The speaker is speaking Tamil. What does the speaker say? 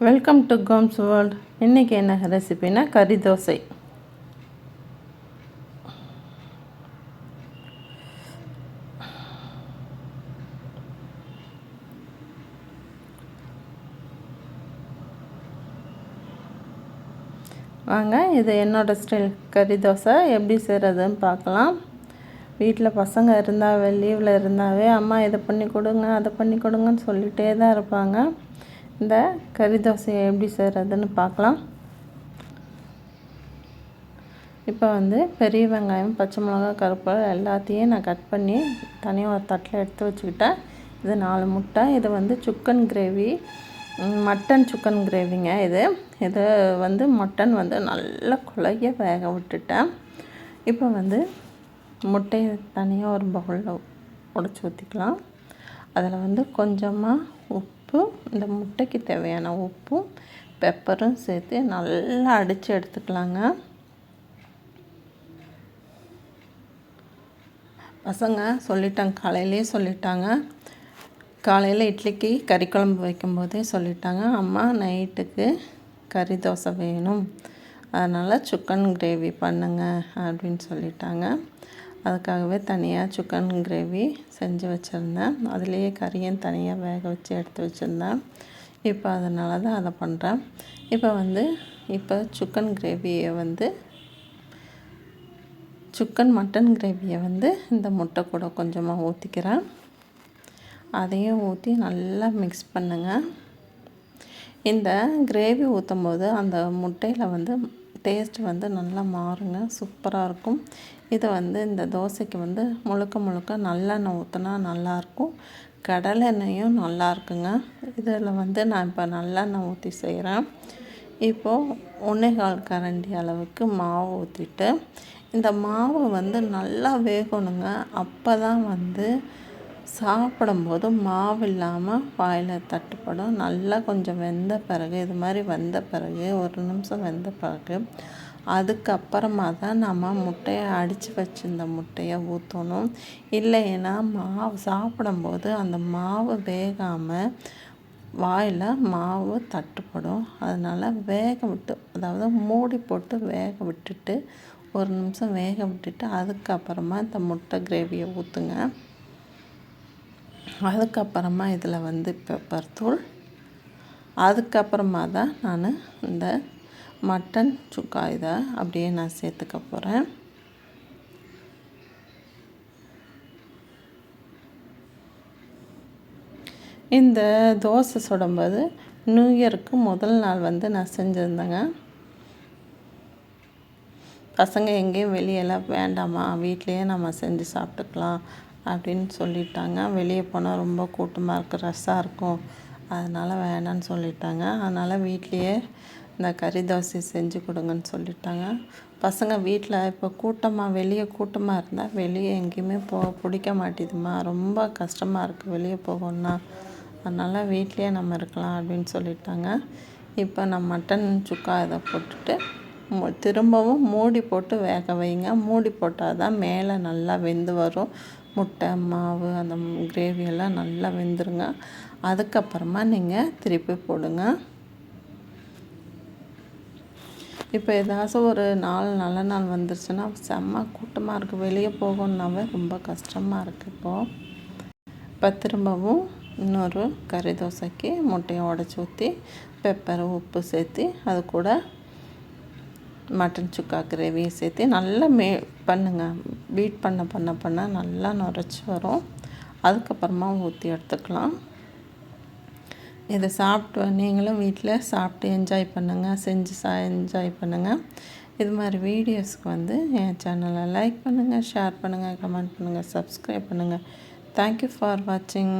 Welcome to Gomez world. இன்றைக்கி என்ன ரெசிபினா கறி தோசை. வாங்க, இது என்னோடய ஸ்டைல் கறி தோசை எப்படி செய்கிறதுன்னு பார்க்கலாம். வீட்டில் பசங்க இருந்தாவே, லீவில் இருந்தாவே அம்மா இதை பண்ணி கொடுங்க அதை பண்ணி கொடுங்கன்னு சொல்லிகிட்டே தான் இருப்பாங்க. இந்த கறி தோசையை எப்படி செய்கிறதுன்னு பார்க்கலாம். இப்போ பெரிய வெங்காயம், பச்சை மிளகா, கருவேப்பிலை எல்லாத்தையும் நான் கட் பண்ணி தனியாக ஒரு தட்டில் எடுத்து வச்சுக்கிட்டேன். இது 4 முட்டை. இது சிக்கன் கிரேவி, மட்டன் சிக்கன் கிரேவிங்க. இது மட்டன் நல்லா குழைய வேக விட்டுட்டேன். இப்போ முட்டையை தனியாக ஒரு பவுலில் உடைச்சி ஊற்றிக்கலாம். அதில் கொஞ்சமாக உப்பு, இந்த முட்டைக்கு தேவையான உப்பும் பெப்பரும் சேர்த்து நல்லா அடித்து எடுத்துக்கலாங்க. பசங்க காலையிலே சொல்லிட்டாங்க. காலையில் இட்லிக்கு கறி குழம்பு வைக்கும்போதே சொல்லிட்டாங்க, அம்மா நைட்டுக்கு கறி தோசை வேணும், அதனால் சிக்கன் கிரேவி பண்ணுங்க அப்படின்னு சொல்லிட்டாங்க. அதுக்காகவே தனியாக சிக்கன் கிரேவி செஞ்சு வச்சுருந்தேன். அதுலேயே கறியும் தனியாக வேக வச்சு எடுத்து வச்சுருந்தேன். இப்போ அதனால தான் அதை பண்ணுறேன். இப்போ சிக்கன் கிரேவியை சிக்கன் மட்டன் கிரேவியை இந்த முட்டை கூட கொஞ்சமாக ஊற்றிக்கிறேன். அதையும் ஊற்றி நல்லா மிக்ஸ் பண்ணுங்கள். இந்த கிரேவி ஊற்றும் போது அந்த முட்டையில் டேஸ்ட் நல்லா மாறுங்க, சூப்பராக இருக்கும். இதை இந்த தோசைக்கு முழுக்க நல்லெண்ணெய் ஊற்றினா நல்லாயிருக்கும். கடலெண்ணெயும் நல்லா இருக்குங்க. இதில் நான் இப்போ நல்லெண்ணெய் ஊற்றி செய்கிறேன். இப்போது 1/4 கரண்டி அளவுக்கு மாவு ஊற்றிட்டு, இந்த மாவு நல்லா வேகணுங்க. அப்போ தான் சாப்பிடும்போது மாவு இல்லாமல் வாயில் தட்டுப்படும். நல்லா கொஞ்சம் வெந்த பிறகு, இது மாதிரி வெந்த பிறகு, 1 நிமிஷம் வெந்த பிறகு, அதுக்கப்புறமா தான் நம்ம முட்டையை அடித்து வச்சுருந்த முட்டையை ஊற்றணும். இல்லைன்னா மாவு சாப்பிடும்போது அந்த மாவு வேகாமல் வாயில் மாவு தட்டுப்படும். அதனால் வேக விட்டு, அதாவது மூடி போட்டு வேக விட்டுட்டு 1 நிமிஷம் வேக விட்டுட்டு அதுக்கப்புறமா இந்த முட்டை கிரேவியை ஊற்றுங்க. அதுக்கப்புறமா இதில் பெப்பர் தூள், அதுக்கப்புறமா தான் நான் இந்த மட்டன் சுக்கா இதை அப்படியே நான் சேர்த்துக்க போகிறேன். இந்த தோசை சுடும்போது நியூ இயருக்கு முதல் நாள் நான் செஞ்சுருந்தேங்க. பசங்க எங்கேயும் வெளியெல்லாம் வேண்டாமா, வீட்லேயே நம்ம செஞ்சு சாப்பிட்டுக்கலாம் அப்படின்னு சொல்லிட்டாங்க. வெளியே போனால் ரொம்ப கூட்டமாக இருக்குது, ரஷ்ஷாக இருக்கும், அதனால் வேணான்னு சொல்லிட்டாங்க. அதனால் வீட்லேயே இந்த கறி தோசை செஞ்சு கொடுங்கன்னு சொல்லிட்டாங்க. பசங்க வீட்டில் இப்போ வெளியே கூட்டமாக இருந்தால் வெளியே எங்கேயுமே பிடிக்க மாட்டேதுமா, ரொம்ப கஷ்டமாக இருக்குது வெளியே போகணுன்னா, அதனால் வீட்லேயே நம்ம இருக்கலாம் அப்படின்னு சொல்லிட்டாங்க. இப்போ நான் மட்டன் சுக்கா இதை போட்டுட்டு திரும்பவும் மூடி போட்டு வேக வைங்க. மூடி போட்டால் தான் மேலே நல்லா வெந்து வரும். முட்டை மாவு அந்த கிரேவியெல்லாம் நல்லா வெந்துருங்க. அதுக்கப்புறமா நீங்கள் திருப்பி போடுங்க. இப்போ ஏதாச்சும் ஒரு நல்ல நாள் வந்துருச்சுன்னா செம்ம கூட்டமாக இருக்குது, வெளியே போகணுன்னாவே ரொம்ப கஷ்டமாக இருக்குது. இப்போ திரும்பவும் இன்னொரு கறி தோசைக்கு முட்டையை உடச்சி ஊற்றி பெப்பர் உப்பு சேர்த்து அது கூட மட்டன் சுக்கா கிரேவியை சேர்த்து நல்லா பண்ணுங்கள். பீட் பண்ண நல்லா நுரைச்சி வரும். அதுக்கப்புறமா ஊற்றி எடுத்துக்கலாம். இதை நீங்களும் வீட்டில் சாப்பிட்டு என்ஜாய் பண்ணுங்கள், செஞ்சு என்ஜாய் பண்ணுங்கள். இது மாதிரி வீடியோஸ்க்கு என் சேனலை லைக் பண்ணுங்கள், ஷேர் பண்ணுங்கள், கமெண்ட் பண்ணுங்கள், சப்ஸ்கிரைப் பண்ணுங்கள். தேங்க்யூ ஃபார் வாட்சிங்.